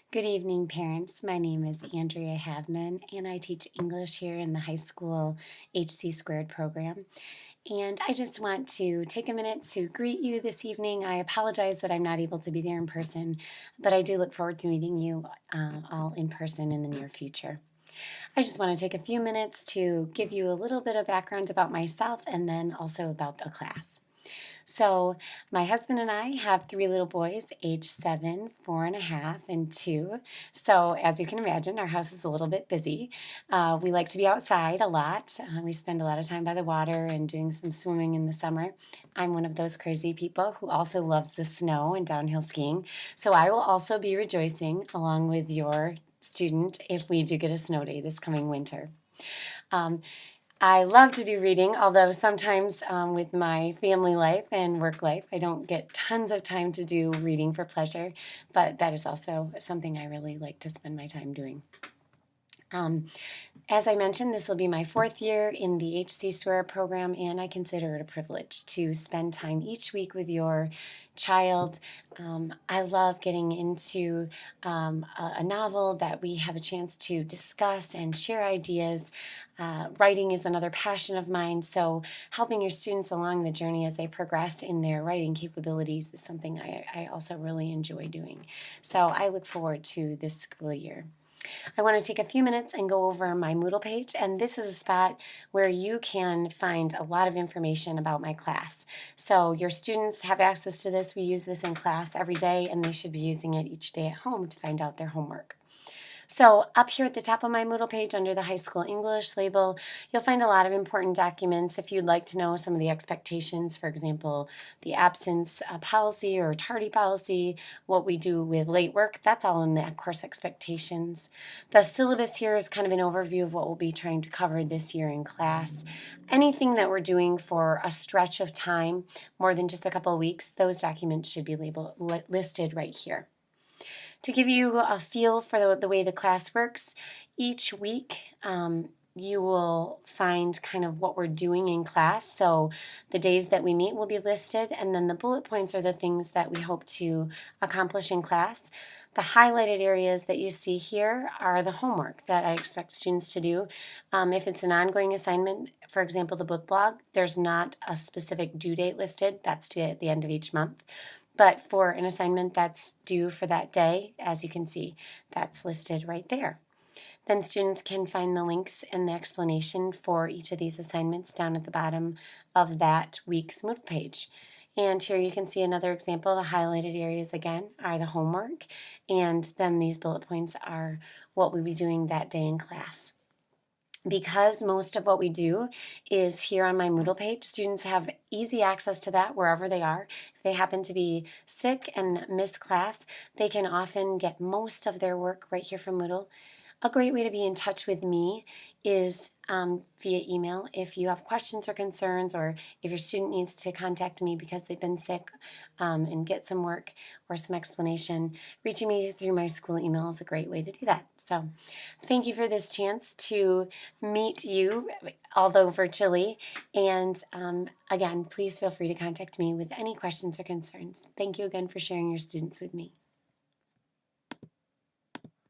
Good evening, parents. My name is Andrea Haveman, and I teach English here in the high school HC2 program. And I just want to take a minute to greet you this evening. I apologize that I'm not able to be there in person, but I do look forward to meeting you all in person in the near future. I just want to take a few minutes to give you a little bit of background about myself and then also about the class. So, my husband and I have three little boys, age 7, 4.5, and 2. So, as you can imagine, our house is a little bit busy. We like to be outside a lot. We spend a lot of time by the water and doing some swimming in the summer. I'm one of those crazy people who also loves the snow and downhill skiing. So, I will also be rejoicing along with your student if we do get a snow day this coming winter. Um, I love to do reading, although sometimes with my family life and work life, I don't get tons of time to do reading for pleasure, but that is also something I really like to spend my time doing. As I mentioned, this will be my 4th year in the HC Swear program, and I consider it a privilege to spend time each week with your child. I love getting into a novel that we have a chance to discuss and share ideas. Writing is another passion of mine, so helping your students along the journey as they progress in their writing capabilities is something I also really enjoy doing. So I look forward to this school year. I want to take a few minutes and go over my Moodle page, and this is a spot where you can find a lot of information about my class. So your students have access to this. We use this in class every day, and they should be using it each day at home to find out their homework. So up here at the top of my Moodle page under the high school English label, you'll find a lot of important documents if you'd like to know some of the expectations, for example, the absence policy or tardy policy, what we do with late work, that's all in the course expectations. The syllabus here is kind of an overview of what we'll be trying to cover this year in class. Anything that we're doing for a stretch of time, more than just a couple of weeks, those documents should be listed right here. To give you a feel for the way the class works, each week you will find kind of what we're doing in class. So the days that we meet will be listed, and then the bullet points are the things that we hope to accomplish in class. The highlighted areas that you see here are the homework that I expect students to do. If it's an ongoing assignment, for example, the book blog, there's not a specific due date listed. That's due at the end of each month. But for an assignment that's due for that day, as you can see, that's listed right there. Then students can find the links and the explanation for each of these assignments down at the bottom of that week's Moodle page. And here you can see another example. The highlighted areas again are the homework, and then these bullet points are what we'll be doing that day in class. Because most of what we do is here on my Moodle page, students have easy access to that wherever they are. If they happen to be sick and miss class, they can often get most of their work right here from Moodle. A great way to be in touch with me is via email. If you have questions or concerns, or if your student needs to contact me because they've been sick and get some work or some explanation, reaching me through my school email is a great way to do that. So thank you for this chance to meet you, although virtually. And again, please feel free to contact me with any questions or concerns. Thank you again for sharing your students with me.